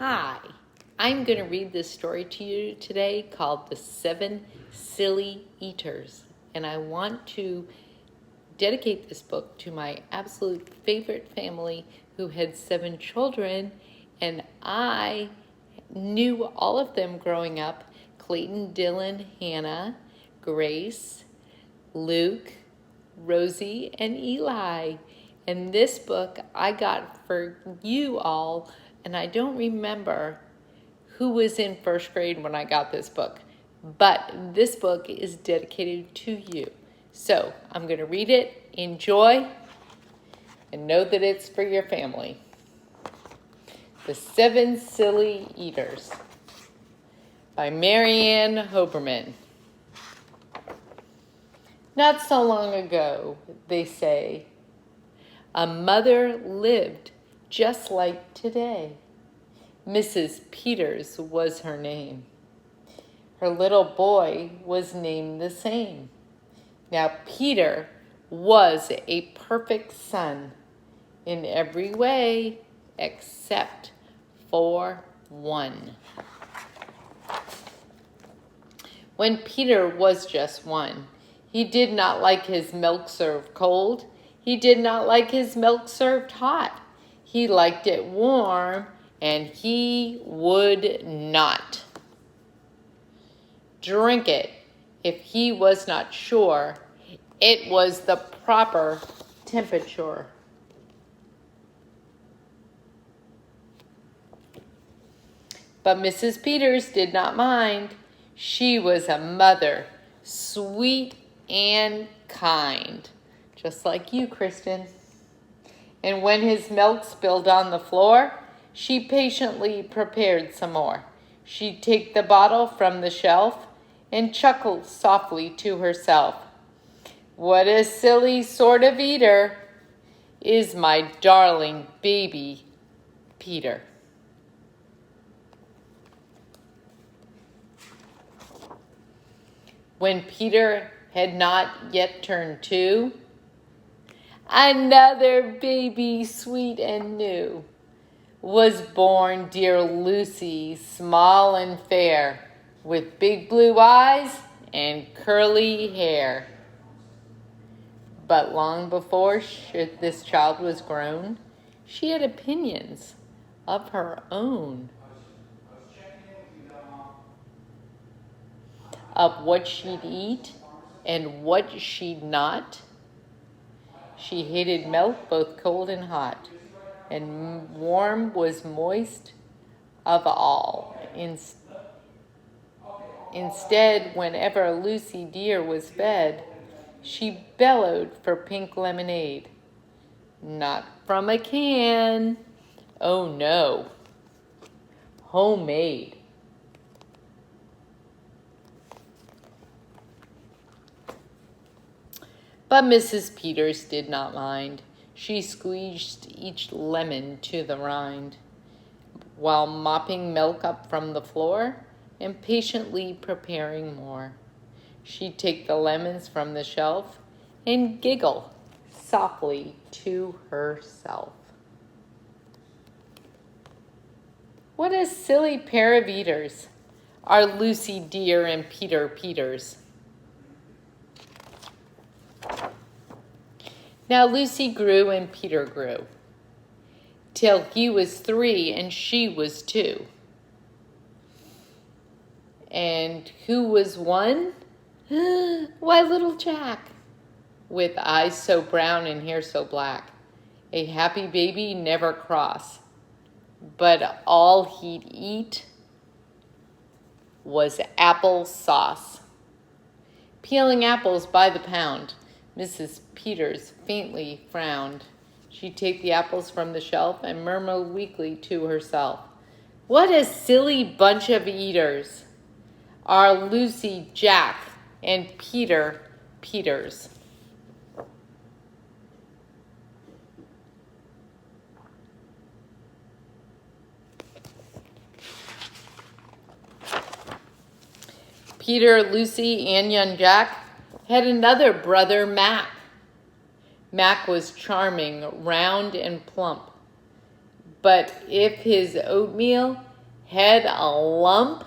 Hi, I'm going to read this story to you today called The Seven Silly Eaters. And I want to dedicate this book to my absolute favorite family who had 7 children. And I knew all of them growing up: Clayton, Dylan, Hannah, Grace, Luke, Rosie, and Eli. And this book I got for you all, and I don't remember who was in first grade when I got this book, but this book is dedicated to you. So I'm going to read it, enjoy, and know that it's for your family. The Seven Silly Eaters by Marianne Hoberman. Not so long ago, they say, a mother lived just like today. Mrs. Peters was her name. Her little boy was named the same. Now, Peter was a perfect son in every way except for one. When Peter was just 1, he did not like his milk served cold. He did not like his milk served hot. He liked it warm, and he would not drink it if he was not sure it was the proper temperature. But Mrs. Peters did not mind. She was a mother, sweet and kind, just like you, Kristen. And when his milk spilled on the floor, she patiently prepared some more. She'd take the bottle from the shelf and chuckle softly to herself. What a silly sort of eater is my darling baby Peter. When Peter had not yet turned 2, another baby, sweet and new, was born dear Lucy, small and fair, with big blue eyes and curly hair. But long before this child was grown, she had opinions of her own of what she'd eat and what she'd not. She hated milk both cold and hot, and warm was moist of all. Instead, whenever Lucy dear was fed, she bellowed for pink lemonade. Not from a can. Oh no. Homemade. But Mrs. Peters did not mind. She squeezed each lemon to the rind, while mopping milk up from the floor and patiently preparing more. She'd take the lemons from the shelf and giggle softly to herself. What a silly pair of eaters are Lucy dear and Peter Peters. Now Lucy grew and Peter grew, till he was 3 and she was 2. And who was 1? Why, little Jack, with eyes so brown and hair so black, a happy baby, never cross. But all he'd eat was apple sauce. Peeling apples by the pound, Mrs. Peters faintly frowned. She'd take the apples from the shelf and murmur weakly to herself, what a silly bunch of eaters are Lucy, Jack, and Peter Peters. Peter, Lucy, and young Jack had another brother, Mac. Mac was charming, round, and plump. But if his oatmeal had a lump,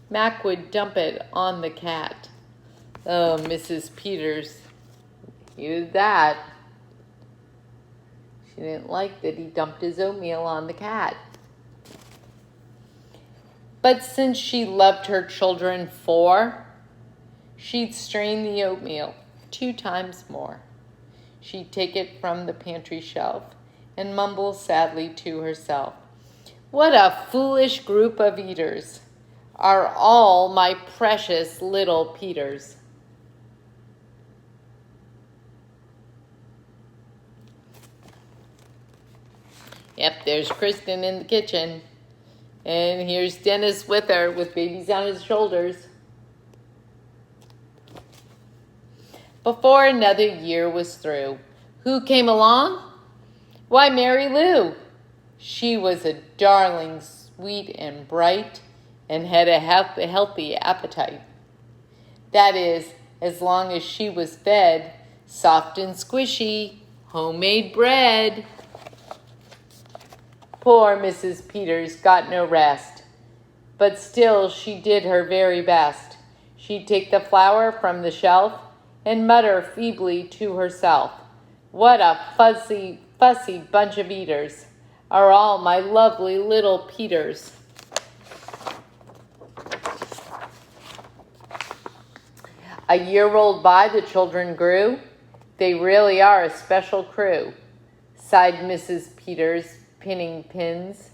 Mac would dump it on the cat. Oh, Mrs. Peters hated that. She didn't like that he dumped his oatmeal on the cat. But since she loved her children 4, she'd strain the oatmeal 2 times more. She'd take it from the pantry shelf and mumble sadly to herself, "What a foolish group of eaters are all my precious little Peters." Yep, there's Kristen in the kitchen. And here's Dennis with her with babies on his shoulders. Before another year was through, who came along? Why, Mary Lou. She was a darling, sweet and bright, and had a healthy appetite. That is, as long as she was fed soft and squishy homemade bread. Poor Mrs. Peters got no rest, but still she did her very best. She'd take the flour from the shelf and mutter feebly to herself, "What a fussy bunch of eaters are all my lovely little Peters." A year rolled by, the children grew. They really are a special crew, sighed Mrs. Peters, pinning pins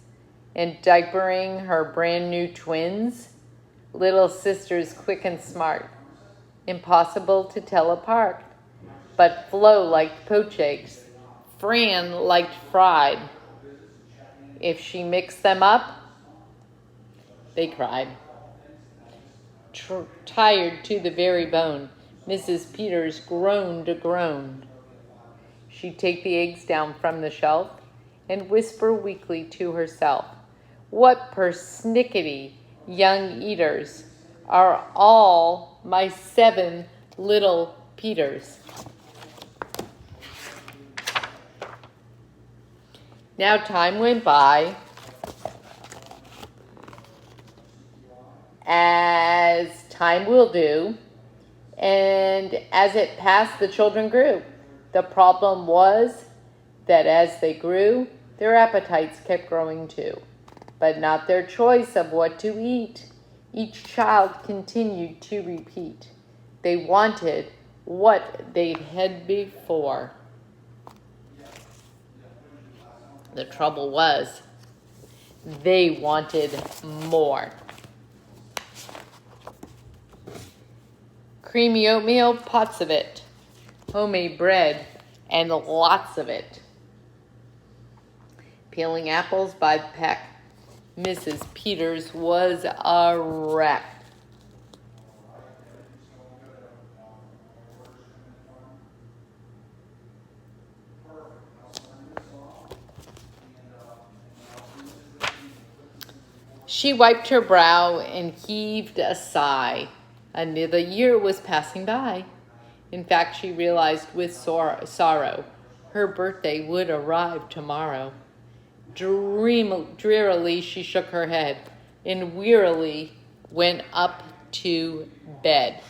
and diapering her brand new twins. Little sisters quick and smart, impossible to tell apart, but Flo liked poached eggs, Fran liked fried. If she mixed them up, they cried. Tired to the very bone, Mrs. Peters groaned a groan. She'd take the eggs down from the shelf and whisper weakly to herself, "What persnickety young eaters are all my 7 little Peters." Now time went by, as time will do, and as it passed, the children grew. The problem was that as they grew, their appetites kept growing too, but not their choice of what to eat. Each child continued to repeat. They wanted what they'd had before. The trouble was, they wanted more. Creamy oatmeal, pots of it. Homemade bread, and lots of it. Peeling apples by the peck. Mrs. Peters was a wreck. She wiped her brow and heaved a sigh. Another year was passing by. In fact, she realized with sorrow her birthday would arrive tomorrow. Drearily she shook her head and wearily went up to bed.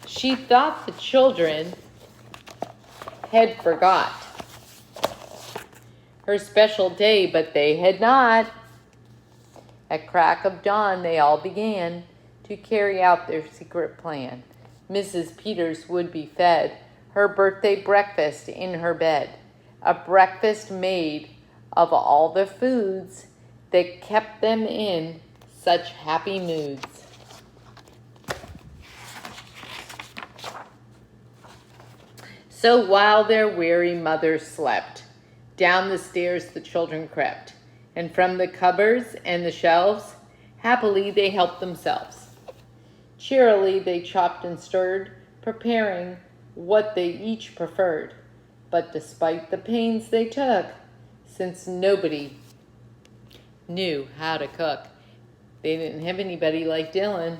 She thought the children had forgot her special day, but they had not. At crack of dawn, they all began to carry out their secret plan. Mrs. Peters would be fed her birthday breakfast in her bed, a breakfast made of all the foods that kept them in such happy moods. So while their weary mother slept, down the stairs the children crept, and from the cupboards and the shelves, happily they helped themselves. Cheerily they chopped and stirred, preparing what they each preferred. But despite the pains they took, since nobody knew how to cook, they didn't have anybody like Dylan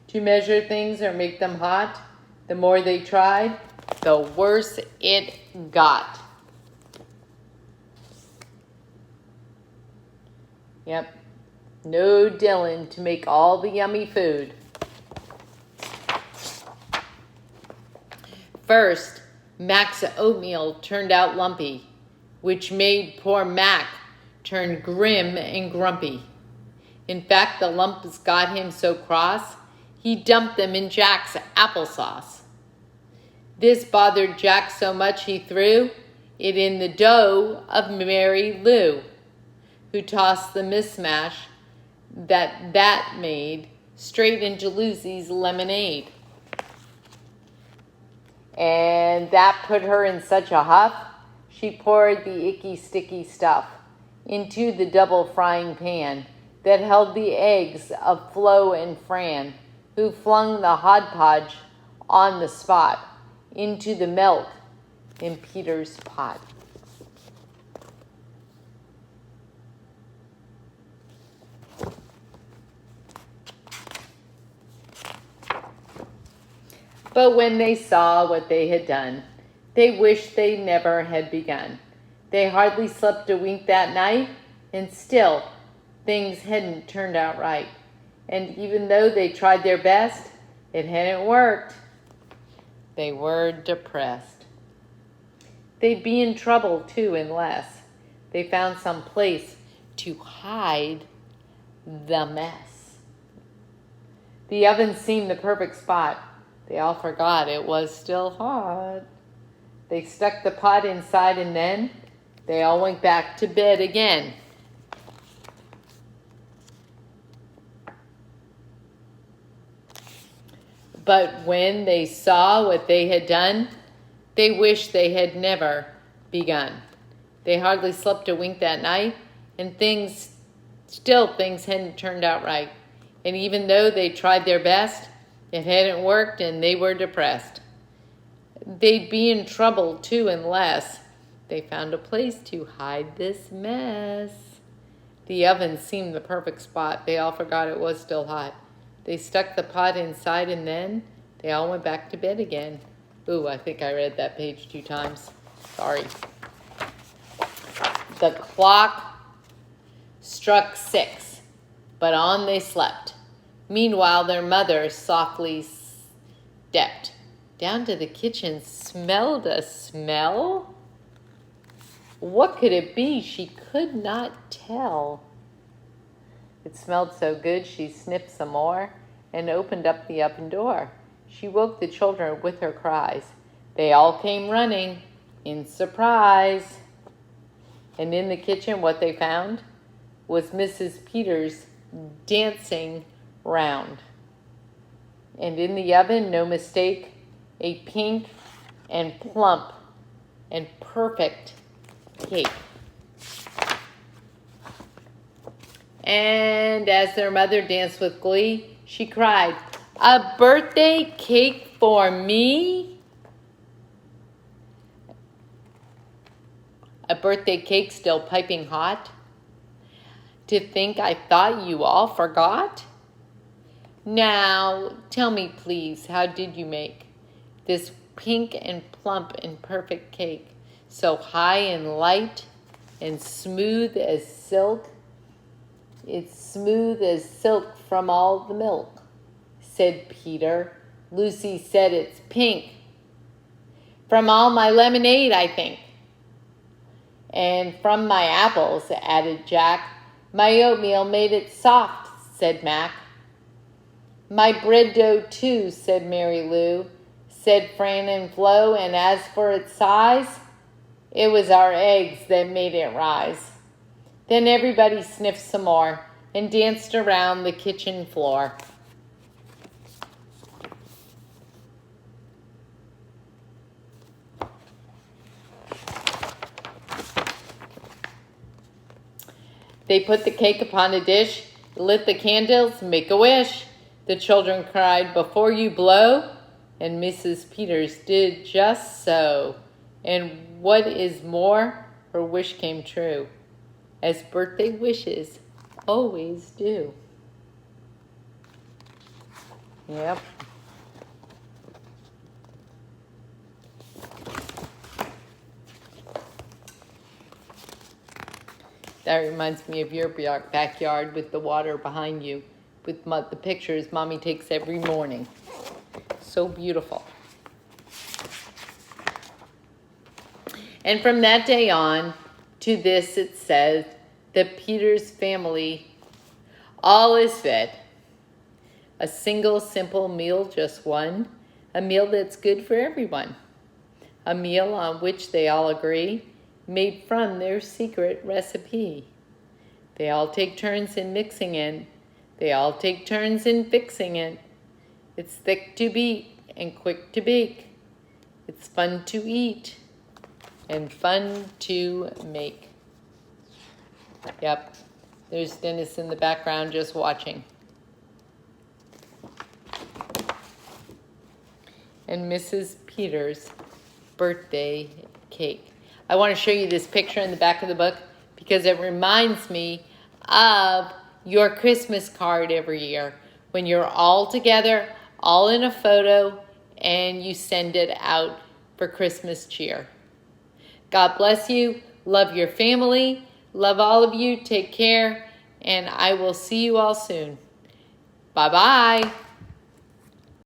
to measure things or make them hot. The more they tried, the worse it got. Yep. No Dylan to make all the yummy food. First, Mac's oatmeal turned out lumpy, which made poor Mac turn grim and grumpy. In fact, the lumps got him so cross, he dumped them in Jack's applesauce. This bothered Jack so much he threw it in the dough of Mary Lou, who tossed the mismatch that made straight into Lucy's lemonade. And that put her in such a huff, she poured the icky sticky stuff into the double frying pan that held the eggs of Flo and Fran, who flung the hodgepodge on the spot into the milk in Peter's pot. But when they saw what they had done, they wished they never had begun. They hardly slept a wink that night, and still things hadn't turned out right. And even though they tried their best, it hadn't worked. They were depressed. They'd be in trouble too unless they found some place to hide the mess. The oven seemed the perfect spot. They all forgot it was still hot. They stuck the pot inside and then they all went back to bed again. But when they saw what they had done, they wished they had never begun. They hardly slept a wink that night, and things hadn't turned out right. And even though they tried their best, it hadn't worked and they were depressed. They'd be in trouble too unless they found a place to hide this mess. The oven seemed the perfect spot. They all forgot it was still hot. They stuck the pot inside and then they all went back to bed again. Ooh, I think I read that page 2 times. Sorry. The clock struck 6, but on they slept. Meanwhile, their mother softly stepped down to the kitchen, smelled a smell. What could it be? She could not tell. It smelled so good she sniffed some more and opened up the oven door. She woke the children with her cries. They all came running in surprise. And in the kitchen, what they found was Mrs. Peters dancing round. And in the oven, no mistake, a pink and plump and perfect cake. And as their mother danced with glee, she cried, "A birthday cake for me?" A birthday cake still piping hot? To think I thought you all forgot? Now, tell me please, how did you make this pink and plump and perfect cake, so high and light and smooth as silk? It's smooth as silk from all the milk, said Peter. Lucy said it's pink. From all my lemonade, I think. And from my apples, added Jack. My oatmeal made it soft, said Mac. My bread dough too, said Mary Lou, said Fran and Flo, and as for its size, it was our eggs that made it rise. Then everybody sniffed some more and danced around the kitchen floor. They put the cake upon a dish, lit the candles, make a wish. The children cried, "Before you blow," and Mrs. Peters did just so. And what is more, her wish came true, as birthday wishes always do. Yep. That reminds me of your backyard with the water behind you, with the pictures Mommy takes every morning. So beautiful. And from that day on to this, it says that Peter's family all is fed. A single simple meal, just one. A meal that's good for everyone. A meal on which they all agree, made from their secret recipe. They all take turns in mixing it. They all take turns in fixing it. It's thick to beat and quick to bake. It's fun to eat and fun to make. Yep, there's Dennis in the background just watching. And Mrs. Peters' birthday cake. I want to show you this picture in the back of the book because it reminds me of your Christmas card every year when you're all together, all in a photo, and you send it out for Christmas cheer. God bless you. Love your family. Love all of you. Take care. And I will see you all soon. Bye-bye.